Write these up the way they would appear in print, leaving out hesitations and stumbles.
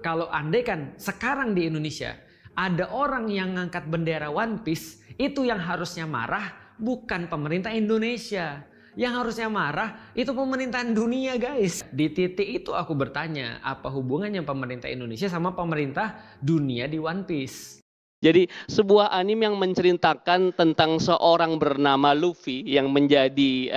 kalau andai kan sekarang di Indonesia ada orang yang ngangkat bendera One Piece, itu yang harusnya marah bukan pemerintah Indonesia. Yang harusnya marah itu pemerintahan dunia, guys. Di titik itu aku bertanya, apa hubungannya pemerintah Indonesia sama pemerintah dunia di One Piece? Jadi sebuah anime yang menceritakan tentang seorang bernama Luffy yang menjadi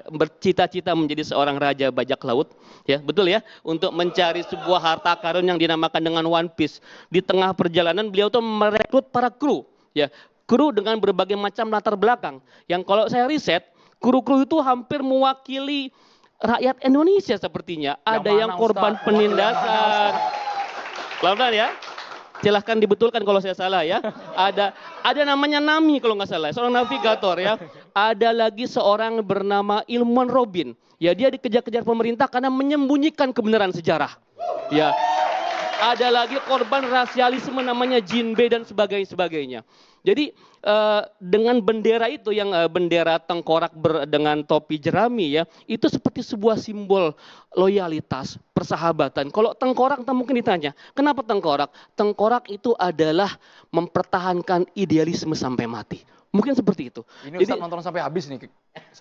bercita-cita menjadi seorang raja bajak laut, ya betul ya, untuk mencari sebuah harta karun yang dinamakan dengan One Piece. Di tengah perjalanan beliau tuh merekrut para kru, ya kru dengan berbagai macam latar belakang. Yang kalau saya riset, kru-kru itu hampir mewakili rakyat Indonesia sepertinya. Ada yang korban penindasan. Pelan-pelan ya. Silahkan dibetulkan kalau saya salah ya. Ada namanya Nami kalau nggak salah, seorang navigator ya. Ada lagi seorang bernama Ilmuwan Robin. Ya dia dikejar-kejar pemerintah karena menyembunyikan kebenaran sejarah. Ya. Ada lagi korban rasialisme namanya Jinbe dan sebagainya. Jadi dengan bendera itu yang bendera tengkorak dengan topi jerami ya, itu seperti sebuah simbol loyalitas, persahabatan. Kalau tengkorak mungkin ditanya, kenapa tengkorak? Tengkorak itu adalah mempertahankan idealisme sampai mati. Mungkin seperti itu. Ini Ustadz nonton sampai habis nih.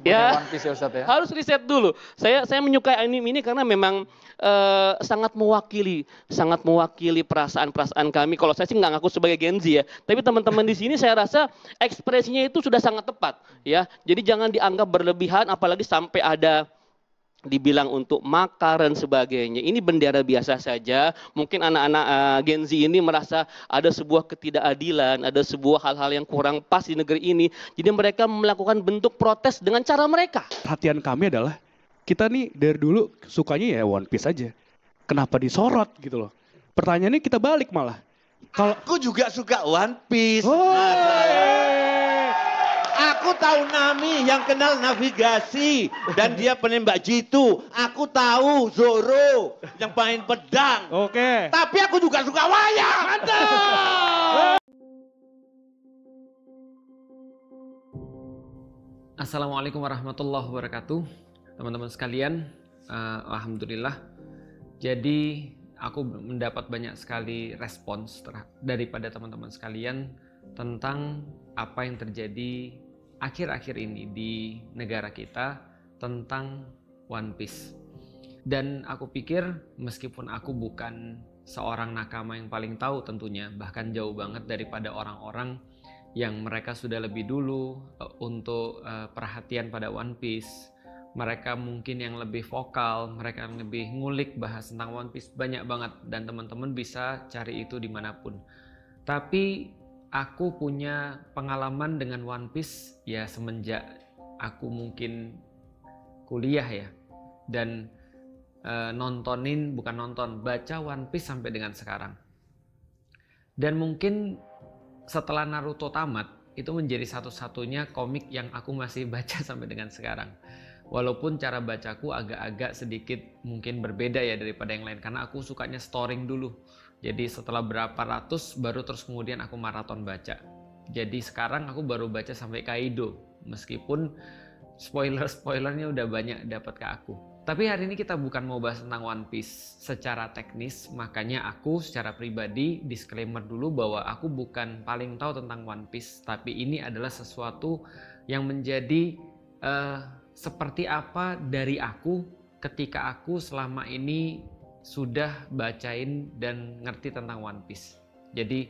Ya, One Piece ya Ustadz ya. harus riset dulu. Saya menyukai anime ini karena memang sangat mewakili perasaan-perasaan kami. Kalau saya sih nggak ngaku sebagai Gen Z ya, tapi teman-teman di sini saya rasa ekspresinya itu sudah sangat tepat ya. Jadi jangan dianggap berlebihan, apalagi sampai ada dibilang untuk makar dan sebagainya. Ini bendera biasa saja. Mungkin anak-anak Gen Z ini merasa ada sebuah ketidakadilan, ada sebuah hal-hal yang kurang pas di negeri ini. Jadi mereka melakukan bentuk protes dengan cara mereka. Perhatian kami adalah kita nih dari dulu sukanya ya One Piece aja. Kenapa disorot gitu loh? Pertanyaannya kita balik malah. Kalau aku juga suka One Piece. Aku tahu Nami yang kenal navigasi dan dia penembak jitu. Aku tahu Zoro yang main pedang. Oke. Tapi aku juga suka wayang. Mantap. Assalamualaikum warahmatullahi wabarakatuh, teman-teman sekalian. Alhamdulillah. Jadi aku mendapat banyak sekali respons daripada teman-teman sekalian tentang apa yang terjadi akhir-akhir ini di negara kita tentang One Piece. Dan aku pikir meskipun aku bukan seorang nakama yang paling tahu tentunya, bahkan jauh banget daripada orang-orang yang mereka sudah lebih dulu untuk perhatian pada One Piece. Mereka mungkin yang lebih vokal, mereka yang lebih ngulik bahas tentang One Piece banyak banget, dan teman-teman bisa cari itu dimanapun. Tapi aku punya pengalaman dengan One Piece ya semenjak aku mungkin kuliah ya, dan baca One Piece sampai dengan sekarang. Dan mungkin setelah Naruto tamat, itu menjadi satu-satunya komik yang aku masih baca sampai dengan sekarang. Walaupun cara bacaku agak-agak sedikit mungkin berbeda ya daripada yang lain, karena aku sukanya storing dulu. Jadi setelah berapa ratus baru terus kemudian aku maraton baca. Jadi sekarang aku baru baca sampai Kaido, meskipun spoilernya udah banyak dapat ke aku. Tapi hari ini kita bukan mau bahas tentang One Piece secara teknis, makanya aku secara pribadi disclaimer dulu bahwa aku bukan paling tahu tentang One Piece, tapi ini adalah sesuatu yang menjadi seperti apa dari aku ketika aku selama ini sudah bacain dan ngerti tentang One Piece. Jadi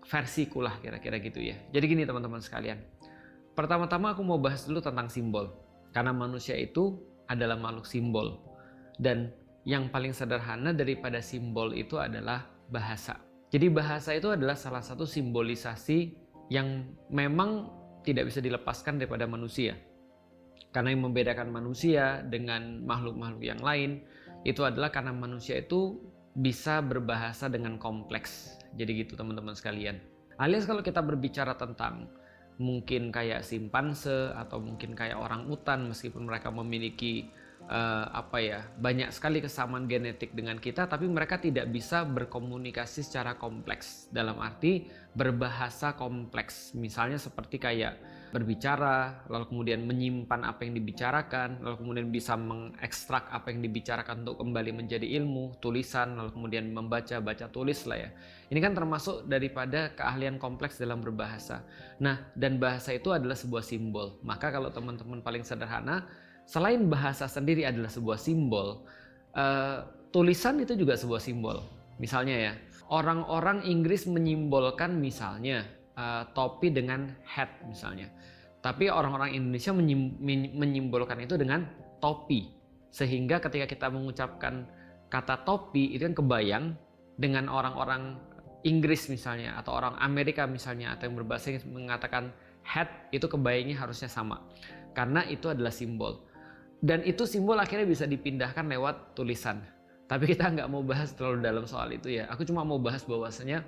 versiku lah kira-kira gitu ya. Jadi gini teman-teman sekalian, pertama-tama aku mau bahas dulu tentang simbol, karena manusia itu adalah makhluk simbol, dan yang paling sederhana daripada simbol itu adalah bahasa. Jadi bahasa itu adalah salah satu simbolisasi yang memang tidak bisa dilepaskan daripada manusia, karena yang membedakan manusia dengan makhluk-makhluk yang lain itu adalah karena manusia itu bisa berbahasa dengan kompleks. Jadi gitu teman-teman sekalian. Alias kalau kita berbicara tentang mungkin kayak simpanse atau mungkin kayak orang utan, meskipun mereka memiliki banyak sekali kesamaan genetik dengan kita, tapi mereka tidak bisa berkomunikasi secara kompleks, dalam arti berbahasa kompleks. Misalnya seperti kayak berbicara, lalu kemudian menyimpan apa yang dibicarakan, lalu kemudian bisa mengekstrak apa yang dibicarakan untuk kembali menjadi ilmu, tulisan, lalu kemudian membaca, baca tulis lah ya. Ini kan termasuk daripada keahlian kompleks dalam berbahasa. Nah, dan bahasa itu adalah sebuah simbol. Maka kalau teman-teman paling sederhana, selain bahasa sendiri adalah sebuah simbol, tulisan itu juga sebuah simbol. Misalnya ya, orang-orang Inggris menyimbolkan misalnya topi dengan hat misalnya. Tapi orang-orang Indonesia menyimbolkan itu dengan topi. Sehingga ketika kita mengucapkan kata topi itu kan kebayang dengan orang-orang Inggris misalnya atau orang Amerika misalnya atau yang berbahasa Inggris mengatakan hat, itu kebayangnya harusnya sama. Karena itu adalah simbol. Dan itu simbol akhirnya bisa dipindahkan lewat tulisan. Tapi kita nggak mau bahas terlalu dalam soal itu ya. Aku cuma mau bahas bahwasanya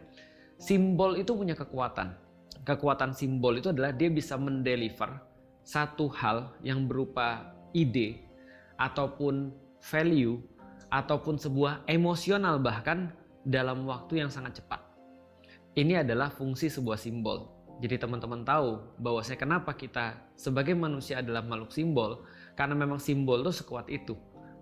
simbol itu punya kekuatan. Kekuatan simbol itu adalah dia bisa mendeliver satu hal yang berupa ide ataupun value ataupun sebuah emosional bahkan dalam waktu yang sangat cepat. Ini adalah fungsi sebuah simbol. Jadi teman-teman tahu bahwasanya kenapa kita sebagai manusia adalah makhluk simbol, karena memang simbol itu sekuat itu.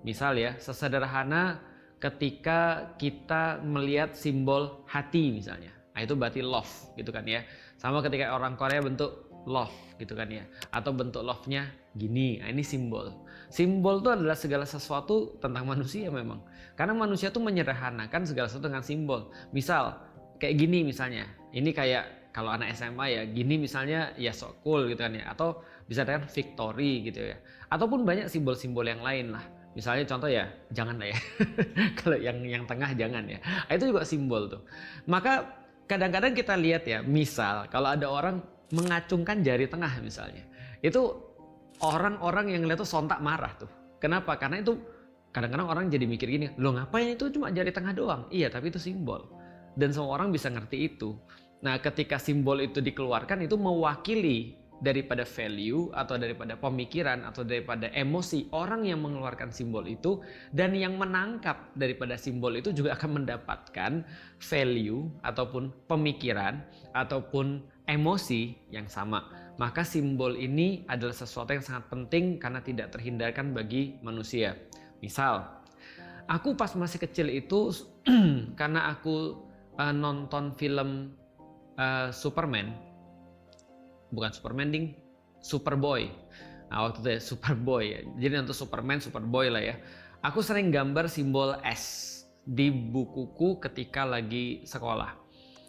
Misal ya, sesederhana ketika kita melihat simbol hati misalnya, nah itu berarti love gitu kan ya. Sama ketika orang Korea bentuk love gitu kan ya, atau bentuk love-nya gini, nah ini simbol. Simbol itu adalah segala sesuatu tentang manusia memang, karena manusia tuh menyederhanakan segala sesuatu dengan simbol. Misal kayak gini misalnya, ini kayak kalau anak SMA ya, gini misalnya ya so cool gitu kan ya, atau bisa dengan victory gitu ya, ataupun banyak simbol-simbol yang lain lah. Misalnya contoh ya, jangan lah ya. Kalau yang tengah jangan ya. Itu juga simbol tuh. Maka kadang-kadang kita lihat ya, misal kalau ada orang mengacungkan jari tengah misalnya. Itu orang-orang yang lihat tuh sontak marah tuh. Kenapa? Karena itu kadang-kadang orang jadi mikir gini, loh ngapain itu cuma jari tengah doang? Iya, tapi itu simbol. Dan semua orang bisa ngerti itu. Nah, ketika simbol itu dikeluarkan, itu mewakili daripada value atau daripada pemikiran atau daripada emosi orang yang mengeluarkan simbol itu, dan yang menangkap daripada simbol itu juga akan mendapatkan value ataupun pemikiran ataupun emosi yang sama. Maka simbol ini adalah sesuatu yang sangat penting karena tidak terhindarkan bagi manusia. Misal, aku pas masih kecil itu karena aku nonton film Superman, bukan Superman ding, Superboy. Nah waktu itu ya Superboy ya. Jadi untuk Superman, Superboy lah ya. Aku sering gambar simbol S di bukuku ketika lagi sekolah.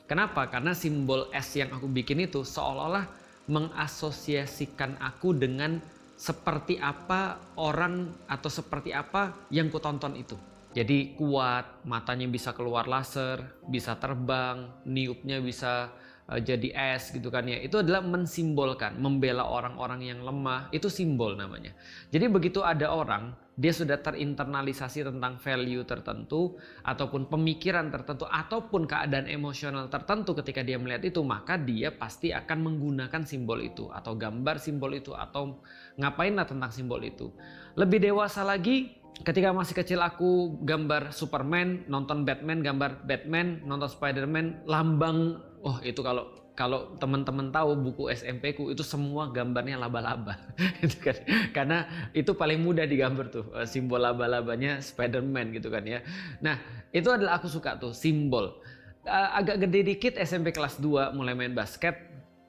Kenapa? Karena simbol S yang aku bikin itu seolah-olah mengasosiasikan aku dengan seperti apa orang atau seperti apa yang kutonton itu. Jadi kuat, matanya bisa keluar laser, bisa terbang, niupnya bisa jadi es gitu kan ya. Itu adalah mensimbolkan, membela orang-orang yang lemah, itu simbol namanya. Jadi begitu ada orang, dia sudah terinternalisasi tentang value tertentu ataupun pemikiran tertentu ataupun keadaan emosional tertentu ketika dia melihat itu, maka dia pasti akan menggunakan simbol itu atau gambar simbol itu atau ngapainlah tentang simbol itu. Lebih dewasa lagi, ketika masih kecil aku gambar Superman, nonton Batman, gambar Batman, nonton Spiderman, lambang, oh itu kalau teman-teman tahu buku SMP ku itu semua gambarnya laba-laba. Gitu kan. Karena itu paling mudah digambar tuh, simbol laba-labanya Spiderman gitu kan ya. Nah, itu adalah aku suka tuh simbol. Agak gede dikit SMP kelas 2 mulai main basket,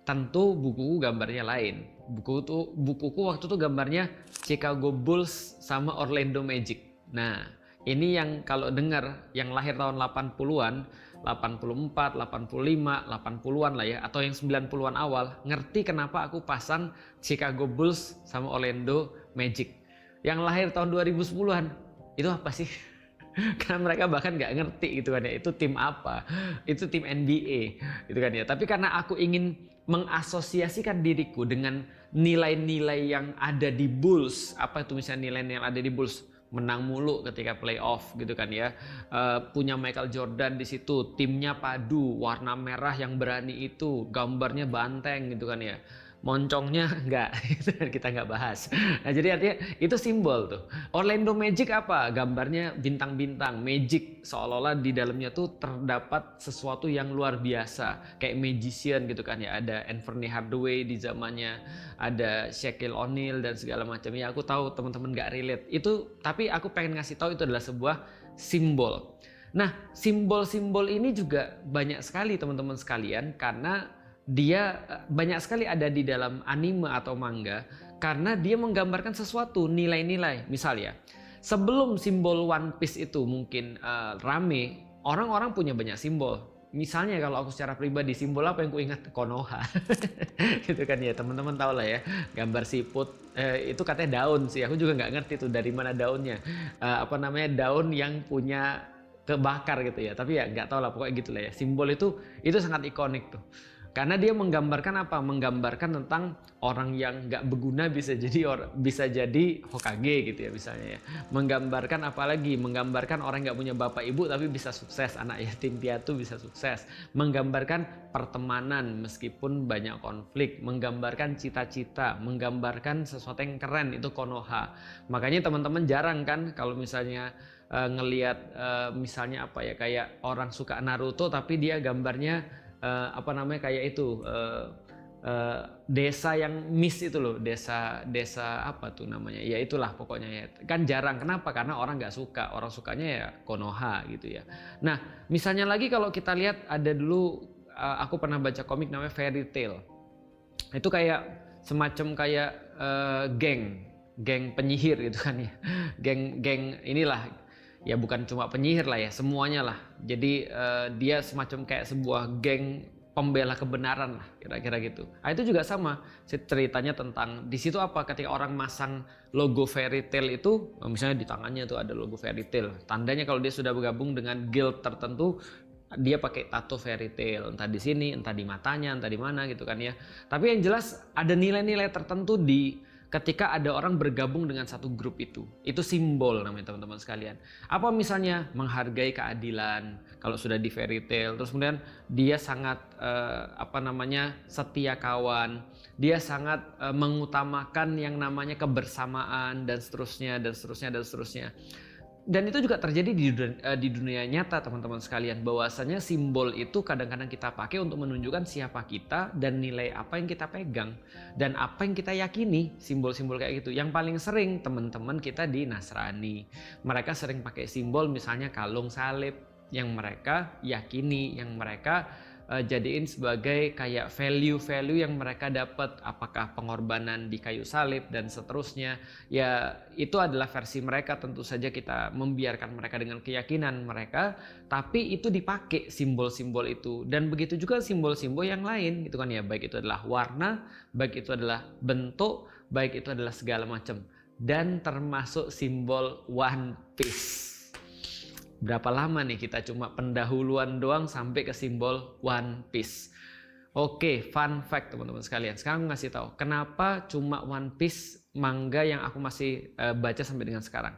tentu bukuku gambarnya lain. Bukuku waktu itu gambarnya Chicago Bulls sama Orlando Magic. Nah, ini yang kalau dengar yang lahir tahun 80-an, 84, 85, 80-an lah ya, atau yang 90-an awal, ngerti kenapa aku pasang Chicago Bulls sama Orlando Magic. Yang lahir tahun 2010-an, itu apa sih? Karena mereka bahkan nggak ngerti gitu kan ya, itu tim apa, itu tim NBA gitu kan ya. Tapi karena aku ingin mengasosiasikan diriku dengan nilai-nilai yang ada di Bulls, apa itu misalnya nilai-nilai yang ada di Bulls, menang mulu ketika playoff gitu kan ya, punya Michael Jordan di situ, timnya padu, warna merah yang berani itu, gambarnya banteng gitu kan ya. moncongnya enggak, itu kita nggak bahas. Nah, jadi artinya itu simbol tuh. Orlando Magic apa? Gambarnya bintang-bintang, magic, seolah-olah di dalamnya tuh terdapat sesuatu yang luar biasa, kayak magician gitu kan ya. Ada Anthony Hardaway di zamannya, ada Shaquille O'Neal dan segala macam. Ya aku tahu teman-teman nggak relate itu, tapi aku pengen ngasih tahu itu adalah sebuah simbol. Nah, simbol-simbol ini juga banyak sekali teman-teman sekalian, karena dia banyak sekali ada di dalam anime atau manga, karena dia menggambarkan sesuatu, nilai-nilai. Misalnya, sebelum simbol One Piece itu mungkin rame, orang-orang punya banyak simbol. Misalnya kalau aku secara pribadi, simbol apa yang ku ingat? Konoha. Gitu kan ya, teman-teman tahu lah ya, gambar siput itu katanya daun sih, aku juga nggak ngerti tuh dari mana daunnya. Daun yang punya kebakar gitu ya, tapi ya nggak tahu lah, pokoknya gitulah ya. Simbol itu sangat ikonik tuh, karena dia menggambarkan apa? Menggambarkan tentang orang yang nggak berguna bisa jadi Hokage gitu ya misalnya ya. Menggambarkan apalagi? Menggambarkan orang nggak punya bapak ibu tapi bisa sukses, anak yatim piatu bisa sukses. Menggambarkan pertemanan meskipun banyak konflik. Menggambarkan cita-cita, menggambarkan sesuatu yang keren, itu Konoha. Makanya teman-teman jarang kan kalau misalnya ngelihat misalnya apa ya, kayak orang suka Naruto tapi dia gambarnya kayak itu desa yang miss itu loh, desa apa tuh namanya, ya itulah pokoknya ya. Kan jarang, kenapa? Karena orang nggak suka, orang sukanya ya Konoha gitu ya. Nah misalnya lagi kalau kita lihat, ada dulu aku pernah baca komik namanya Fairy Tail. Itu kayak semacam kayak geng penyihir gitu kan ya. Geng inilah, ya bukan cuma penyihir lah ya, semuanya lah. Jadi dia semacam kayak sebuah geng pembela kebenaran lah, kira-kira gitu. Nah, itu juga sama ceritanya tentang di situ apa, ketika orang masang logo Fairy Tail itu, misalnya di tangannya tuh ada logo Fairy Tail, tandanya kalau dia sudah bergabung dengan guild tertentu, dia pakai tato Fairy Tail, entah di sini, entah di matanya, entah di mana gitu kan ya. Tapi yang jelas ada nilai-nilai tertentu ketika ada orang bergabung dengan satu grup itu simbol namanya teman-teman sekalian. Apa misalnya? Menghargai keadilan kalau sudah di Fairy Tail. Terus kemudian dia sangat setia kawan. Dia sangat mengutamakan yang namanya kebersamaan dan seterusnya. Dan itu juga terjadi di dunia nyata teman-teman sekalian, bahwasanya simbol itu kadang-kadang kita pakai untuk menunjukkan siapa kita dan nilai apa yang kita pegang dan apa yang kita yakini. Simbol-simbol kayak gitu yang paling sering teman-teman kita di Nasrani, mereka sering pakai simbol misalnya kalung salib yang mereka yakini, yang mereka jadiin sebagai kayak value-value yang mereka dapat, apakah pengorbanan di kayu salib dan seterusnya. Ya itu adalah versi mereka, tentu saja kita membiarkan mereka dengan keyakinan mereka, tapi itu dipakai simbol-simbol itu. Dan begitu juga simbol-simbol yang lain gitu kan ya, baik itu adalah warna, baik itu adalah bentuk, baik itu adalah segala macam, dan termasuk simbol One Piece. Berapa lama nih kita cuma pendahuluan doang sampai ke simbol One Piece. Oke, fun fact teman-teman sekalian. Sekarang aku ngasih tahu kenapa cuma One Piece manga yang aku masih baca sampai dengan sekarang.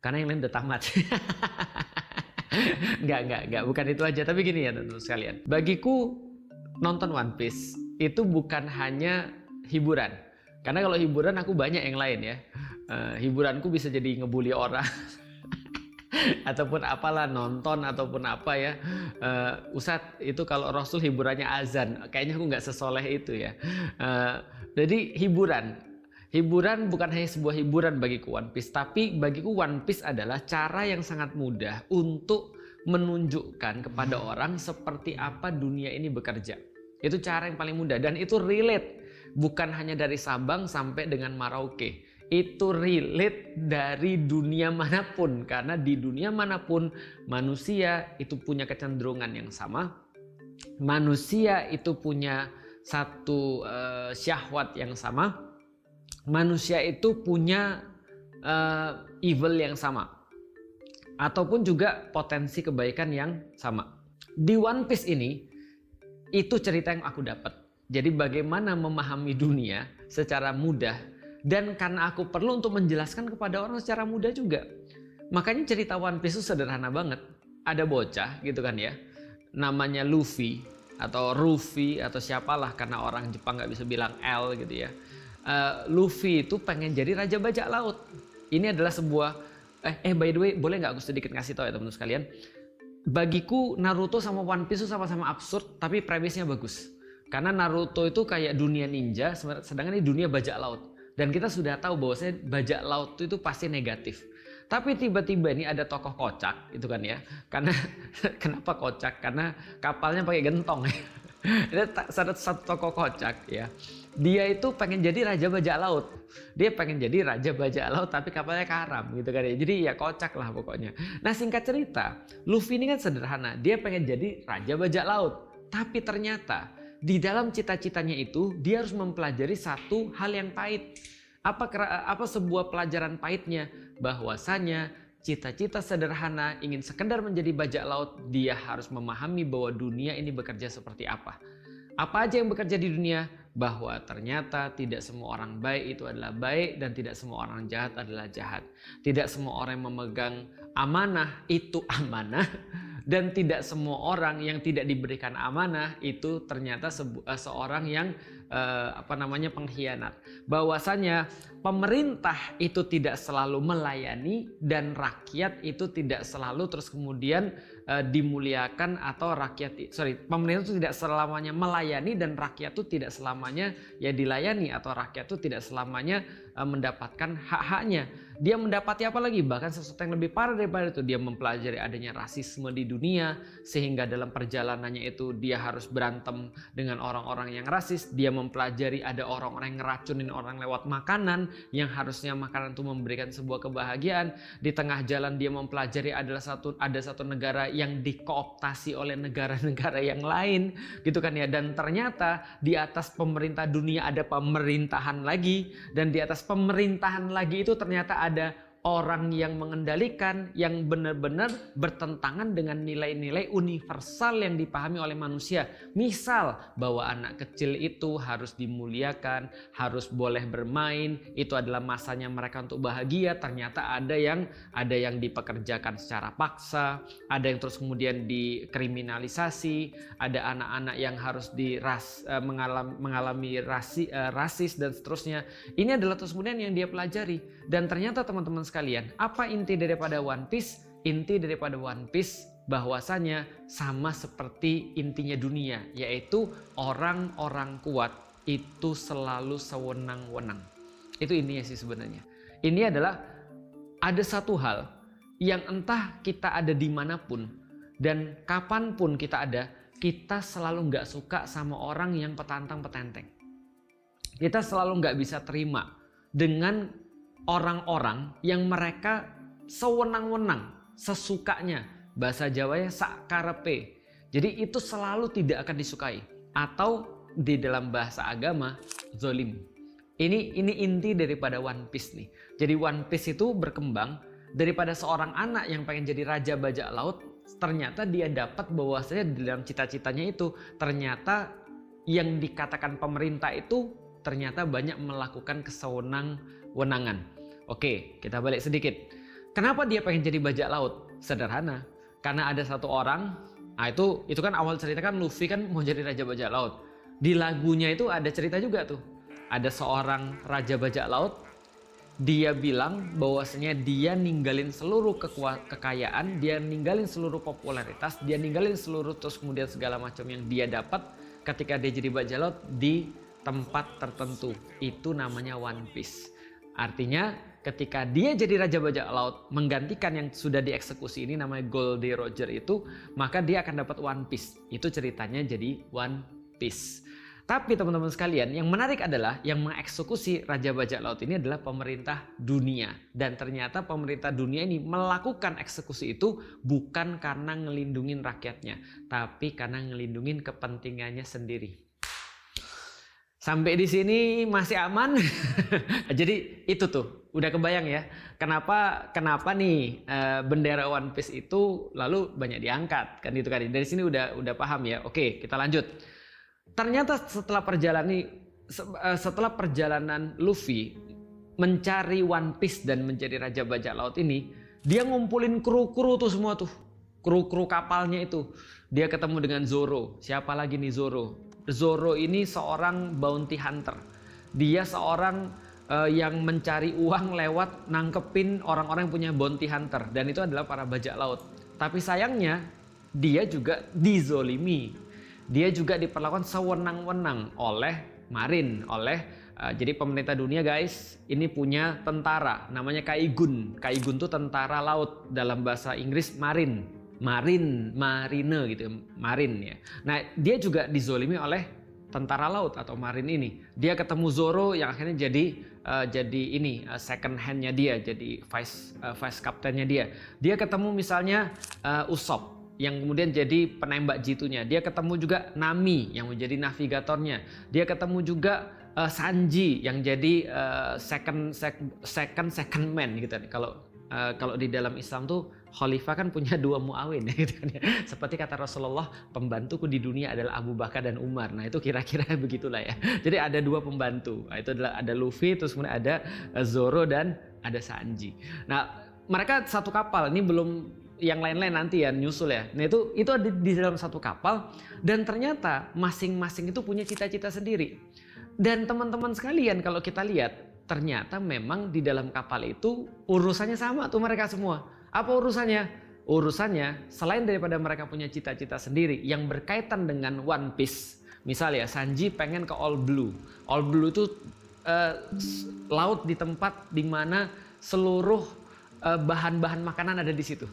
Karena yang lain udah tamat. Enggak, bukan itu aja. Tapi gini ya teman-teman sekalian. Bagiku nonton One Piece itu bukan hanya hiburan. Karena kalau hiburan aku banyak yang lain ya. Hiburanku bisa jadi ngebully orang. Ataupun apalah, nonton ataupun apa ya. Ustadz itu kalau Rasul hiburannya azan, kayaknya aku nggak sesoleh itu ya. Jadi hiburan bukan hanya sebuah hiburan bagiku One Piece, tapi bagiku One Piece adalah cara yang sangat mudah untuk menunjukkan kepada orang seperti apa dunia ini bekerja. Itu cara yang paling mudah dan itu relate, bukan hanya dari Sabang sampai dengan Merauke. Itu relate dari dunia manapun, karena di dunia manapun manusia itu punya kecenderungan yang sama, manusia itu punya satu syahwat yang sama, manusia itu punya evil yang sama, ataupun juga potensi kebaikan yang sama. Di One Piece ini itu cerita yang aku dapat. Jadi bagaimana memahami dunia secara mudah. Dan karena aku perlu untuk menjelaskan kepada orang secara mudah juga. Makanya cerita One Piece itu sederhana banget. Ada bocah gitu kan ya. Namanya Luffy. atau Luffy atau siapalah karena orang Jepang nggak bisa bilang L gitu ya. Luffy itu pengen jadi raja bajak laut. Ini adalah sebuah by the way, boleh nggak aku sedikit ngasih tahu ya teman-teman sekalian? Bagiku Naruto sama One Piece itu sama-sama absurd, tapi premisnya bagus. Karena Naruto itu kayak dunia ninja, sedangkan ini dunia bajak laut. Dan kita sudah tahu bahwasanya bajak laut itu pasti negatif. Tapi tiba-tiba ini ada tokoh kocak, itu kan ya. Karena kenapa kocak? Karena kapalnya pakai gentong. Ada satu tokoh kocak ya. Dia itu pengen jadi raja bajak laut. Dia pengen jadi raja bajak laut tapi kapalnya karam gitu kan ya. Jadi ya kocak lah pokoknya. Nah singkat cerita, Luffy ini kan sederhana. Dia pengen jadi raja bajak laut. Tapi ternyata di dalam cita-citanya itu dia harus mempelajari satu hal yang pahit. Apa sebuah pelajaran pahitnya? Bahwasanya cita-cita sederhana ingin sekedar menjadi bajak laut, dia harus memahami bahwa dunia ini bekerja seperti apa. Apa aja yang bekerja di dunia? Bahwa ternyata tidak semua orang baik itu adalah baik dan tidak semua orang jahat adalah jahat. Tidak semua orang yang memegang amanah itu amanah. Dan tidak semua orang yang tidak diberikan amanah itu ternyata seorang yang pengkhianat. Bahwasanya pemerintah itu tidak selalu melayani dan rakyat itu tidak selalu terus kemudian dimuliakan atau pemerintah itu tidak selamanya melayani dan rakyat itu tidak selamanya ya dilayani atau rakyat itu tidak selamanya mendapatkan hak-haknya. Dia mendapati apa lagi? Bahkan sesuatu yang lebih parah daripada itu. Dia mempelajari adanya rasisme di dunia sehingga dalam perjalanannya itu dia harus berantem dengan orang-orang yang rasis. Dia mempelajari ada orang-orang yang ngeracunin orang lewat makanan yang harusnya makanan itu memberikan sebuah kebahagiaan. Di tengah jalan dia mempelajari ada satu negara yang dikooptasi oleh negara-negara yang lain gitu kan ya. Dan ternyata di atas pemerintah dunia ada pemerintahan lagi, dan di atas pemerintahan lagi itu ternyata ada orang yang mengendalikan yang benar-benar bertentangan dengan nilai-nilai universal yang dipahami oleh manusia. Misal bahwa anak kecil itu harus dimuliakan, harus boleh bermain, itu adalah masanya mereka untuk bahagia. Ternyata ada yang dipekerjakan secara paksa, ada yang terus kemudian dikriminalisasi, ada anak-anak yang harus mengalami rasis dan seterusnya. Ini adalah terus kemudian yang dia pelajari. Dan ternyata teman-teman sekalian, apa inti daripada One Piece? Inti daripada One Piece bahwasanya sama seperti intinya dunia, yaitu orang-orang kuat itu selalu sewenang-wenang. Itu intinya sih sebenarnya. Ini adalah ada satu hal yang entah kita ada dimanapun dan kapanpun kita ada, kita selalu nggak suka sama orang yang petantang-petenteng. Kita selalu nggak bisa terima dengan orang-orang yang mereka sewenang-wenang, sesukanya, bahasa Jawanya sakkarepe. Jadi itu selalu tidak akan disukai, atau di dalam bahasa agama zolim. Ini inti daripada One Piece nih. Jadi One Piece itu berkembang daripada seorang anak yang pengen jadi raja bajak laut, ternyata dia dapat bahwasanya di dalam cita-citanya itu ternyata yang dikatakan pemerintah itu ternyata banyak melakukan kesewenang-wenangan. Oke, kita balik sedikit. Kenapa dia pengen jadi bajak laut? Sederhana. Karena ada satu orang, itu kan awal cerita kan Luffy kan mau jadi raja bajak laut. Di lagunya itu ada cerita juga tuh. Ada seorang raja bajak laut, dia bilang bahwasanya dia ninggalin seluruh kekayaan, dia ninggalin seluruh popularitas, dia ninggalin seluruh terus kemudian segala macam yang dia dapat ketika dia jadi bajak laut di tempat tertentu. Itu namanya One Piece. Artinya ketika dia jadi raja bajak laut menggantikan yang sudah dieksekusi ini namanya Goldie Roger itu, maka dia akan dapat One Piece. Itu ceritanya jadi One Piece. Tapi teman-teman sekalian, yang menarik adalah yang mengeksekusi raja bajak laut ini adalah pemerintah dunia. Dan ternyata pemerintah dunia ini melakukan eksekusi itu bukan karena ngelindungin rakyatnya, tapi karena ngelindungin kepentingannya sendiri. Sampai di sini masih aman. Jadi itu tuh udah kebayang ya kenapa nih bendera One Piece itu lalu banyak diangkat kan gitu kan. Dari sini udah paham ya. Oke, kita lanjut. Ternyata setelah perjalanan Luffy mencari One Piece dan menjadi raja bajak laut ini, dia ngumpulin kru tuh semua tuh. kru kapalnya itu. Dia ketemu dengan Zoro. Siapa lagi nih Zoro? Zoro ini seorang bounty hunter. Dia seorang yang mencari uang lewat nangkepin orang-orang yang punya bounty hunter. Dan itu adalah para bajak laut. Tapi sayangnya dia juga dizolimi. Dia juga diperlakukan sewenang-wenang oleh Marine, jadi pemerintah dunia guys, ini punya tentara namanya Kaigun. Kaigun itu tentara laut, dalam bahasa Inggris marine gitu, marine ya. Nah, dia juga dizolimi oleh tentara laut atau marine ini. Dia ketemu Zoro yang akhirnya jadi ini second hand-nya dia, jadi vice captain-nya dia. Dia ketemu misalnya Usopp yang kemudian jadi penembak jitunya. Dia ketemu juga Nami yang menjadi navigatornya. Dia ketemu juga Sanji yang jadi second man gitu. Kalau di dalam Islam tuh khalifah kan punya 2 muawin gitu kan ya. Seperti kata Rasulullah, pembantuku di dunia adalah Abu Bakar dan Umar. Nah, itu kira-kira begitulah ya. Jadi ada 2 pembantu. Nah, itu adalah ada Luffy, terus kemudian ada Zoro dan ada Sanji. Nah, mereka satu kapal. Ini belum yang lain-lain nanti ya nyusul ya. Nah, itu ada di dalam satu kapal dan ternyata masing-masing itu punya cita-cita sendiri. Dan teman-teman sekalian, kalau kita lihat ternyata memang di dalam kapal itu urusannya sama tuh mereka semua. Apa urusannya? Urusannya selain daripada mereka punya cita-cita sendiri yang berkaitan dengan One Piece. Misalnya Sanji pengen ke All Blue. All Blue itu laut di tempat di mana seluruh bahan-bahan makanan ada di situ.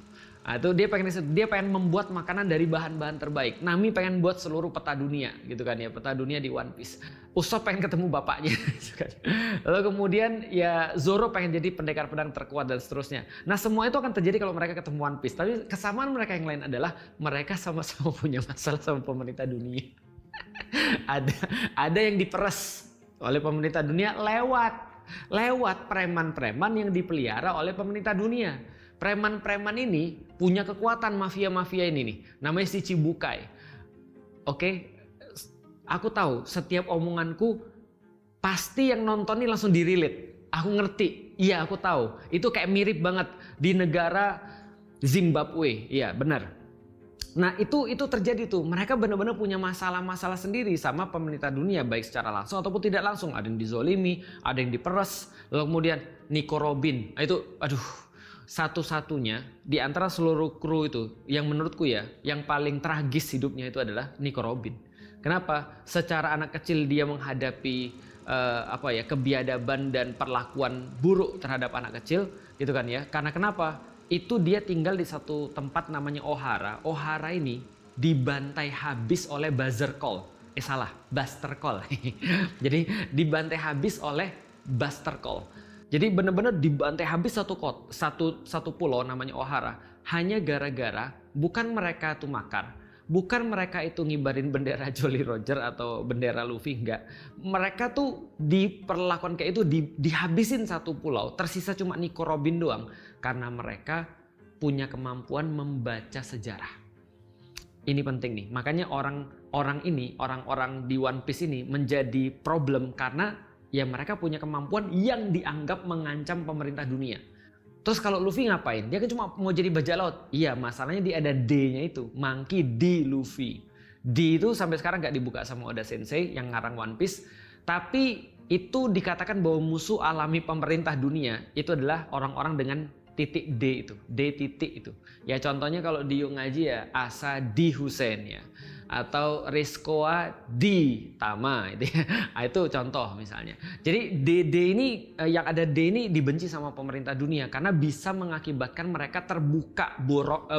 Nah, itu dia pengen membuat makanan dari bahan-bahan terbaik. Nami pengen buat seluruh peta dunia gitu kan ya, peta dunia di One Piece. Usopp pengen ketemu bapaknya. Lalu kemudian ya Zoro pengen jadi pendekar pedang terkuat dan seterusnya. Nah, semua itu akan terjadi kalau mereka ketemu One Piece. Tapi kesamaan mereka yang lain adalah mereka sama-sama punya masalah sama pemerintah dunia. ada yang diperes oleh pemerintah dunia lewat preman-preman yang dipelihara oleh pemerintah dunia. Preman-preman ini punya kekuatan, mafia-mafia ini nih. Namanya si Chibukai. Oke, aku tahu setiap omonganku pasti yang nonton ini langsung di-relate. Aku ngerti, iya aku tahu. Itu kayak mirip banget di negara Zimbabwe. Iya benar. Nah itu terjadi tuh. Mereka benar-benar punya masalah-masalah sendiri sama pemerintah dunia. Baik secara langsung ataupun tidak langsung. Ada yang dizolimi, ada yang diperes. Lalu kemudian Nico Robin. Nah, itu aduh. Satu-satunya di antara seluruh kru itu yang menurutku ya yang paling tragis hidupnya itu adalah Nico Robin. Kenapa? Secara anak kecil dia menghadapi kebiadaban dan perlakuan buruk terhadap anak kecil gitu kan ya. Karena kenapa? Itu dia tinggal di satu tempat namanya Ohara. Ohara ini dibantai habis oleh Buster Call. Buster Call. Jadi dibantai habis oleh Buster Call. Jadi benar-benar dibantai habis satu pulau namanya Ohara hanya gara-gara bukan mereka itu makar, bukan mereka itu ngibarin bendera Jolly Roger atau bendera Luffy, enggak. Mereka tuh diperlakukan kayak itu, dihabisin satu pulau, tersisa cuma Nico Robin doang karena mereka punya kemampuan membaca sejarah. Ini penting nih. Makanya orang-orang di One Piece ini menjadi problem karena ya mereka punya kemampuan yang dianggap mengancam pemerintah dunia. Terus kalau Luffy ngapain? Dia kan cuma mau jadi bajak laut. Iya, masalahnya dia ada D-nya itu. Monkey D. Luffy. D itu sampai sekarang nggak dibuka sama Oda Sensei yang ngarang One Piece. Tapi itu dikatakan bahwa musuh alami pemerintah dunia itu adalah orang-orang dengan titik D itu. D titik itu. Ya contohnya kalau di Yuk Ngaji ya Asa D. Hussein ya. Atau Rizkoa di Tama itu ya. Itu contoh misalnya. Jadi DD ini yang ada D ini dibenci sama pemerintah dunia karena bisa mengakibatkan mereka terbuka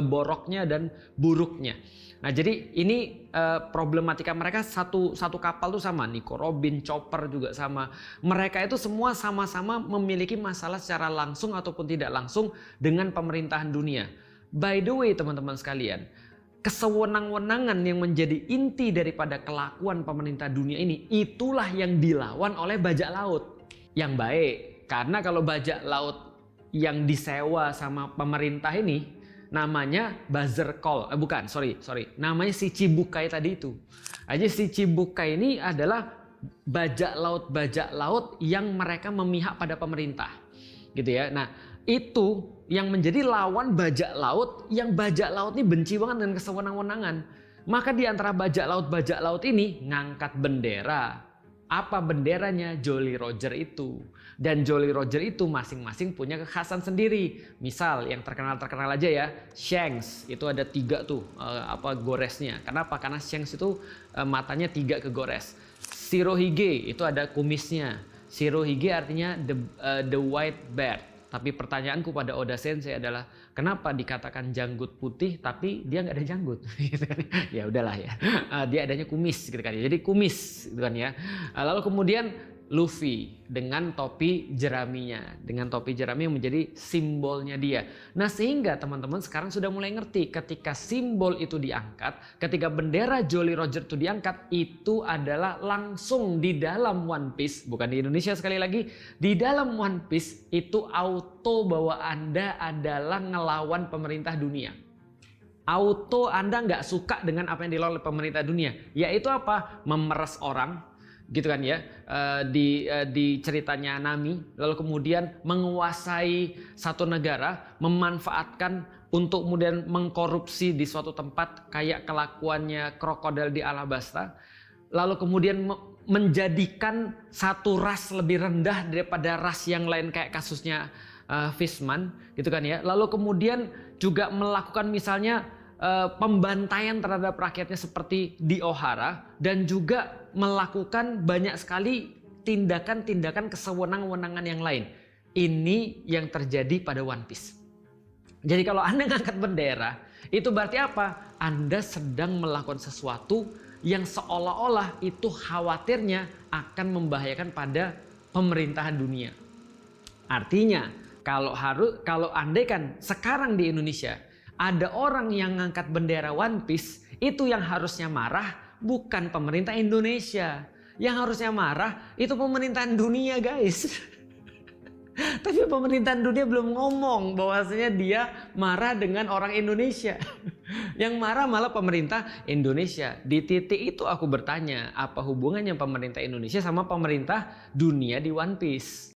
boroknya dan buruknya. Nah jadi ini problematika mereka satu kapal tuh sama. Nico Robin, Chopper juga sama. Mereka itu semua sama-sama memiliki masalah secara langsung ataupun tidak langsung dengan pemerintahan dunia. By the way teman-teman sekalian, kesewenang-wenangan yang menjadi inti daripada kelakuan pemerintah dunia ini, itulah yang dilawan oleh bajak laut yang baik. Karena kalau bajak laut yang disewa sama pemerintah ini namanya Buster Call, namanya si Chibukai tadi itu. Aja si Chibukai ini adalah bajak laut yang mereka memihak pada pemerintah, gitu ya. Nah itu yang menjadi lawan bajak laut, yang bajak laut ini benci banget dengan kesewenang-wenangan. Maka di antara bajak laut ini ngangkat bendera. Apa benderanya? Jolly Roger itu. Dan Jolly Roger itu masing-masing punya kekhasan sendiri. Misal yang terkenal aja ya, Shanks itu ada 3 tuh goresnya. Kenapa? Karena Shanks itu matanya 3 kegores. Shirohige itu ada kumisnya. Shirohige artinya the white bear. Tapi pertanyaanku pada Oda Sensei adalah kenapa dikatakan janggut putih tapi dia nggak ada janggut? Ya udahlah ya. Dia adanya kumis gitu kan ya. Jadi kumis gitu kan ya. Lalu kemudian Luffy dengan topi jeraminya, dengan topi jerami yang menjadi simbolnya dia. Nah, sehingga teman-teman sekarang sudah mulai ngerti ketika simbol itu diangkat, ketika bendera Jolly Roger itu diangkat, itu adalah langsung di dalam One Piece, bukan di Indonesia sekali lagi, di dalam One Piece itu auto bahwa Anda adalah ngelawan pemerintah dunia. Auto Anda nggak suka dengan apa yang dilakukan oleh pemerintah dunia, yaitu apa? Memeras orang. Gitu kan ya, di ceritanya Nami, lalu kemudian menguasai satu negara, memanfaatkan untuk kemudian mengkorupsi di suatu tempat kayak kelakuannya krokodil di Alabasta, lalu kemudian menjadikan satu ras lebih rendah daripada ras yang lain kayak kasusnya Fishman gitu kan ya, lalu kemudian juga melakukan misalnya pembantaian terhadap rakyatnya seperti di Ohara, dan juga melakukan banyak sekali tindakan-tindakan kesewenang-wenangan yang lain. Ini yang terjadi pada One Piece. Jadi kalau Anda ngangkat bendera, itu berarti apa? Anda sedang melakukan sesuatu yang seolah-olah itu khawatirnya akan membahayakan pada pemerintahan dunia. Artinya, kalau andai kan sekarang di Indonesia ada orang yang ngangkat bendera One Piece, itu yang harusnya marah bukan pemerintah Indonesia. Yang harusnya marah itu pemerintahan dunia, guys. Tapi pemerintahan dunia belum ngomong bahwasanya dia marah dengan orang Indonesia. Yang marah malah pemerintah Indonesia. Di titik itu aku bertanya, apa hubungannya pemerintah Indonesia sama pemerintah dunia di One Piece?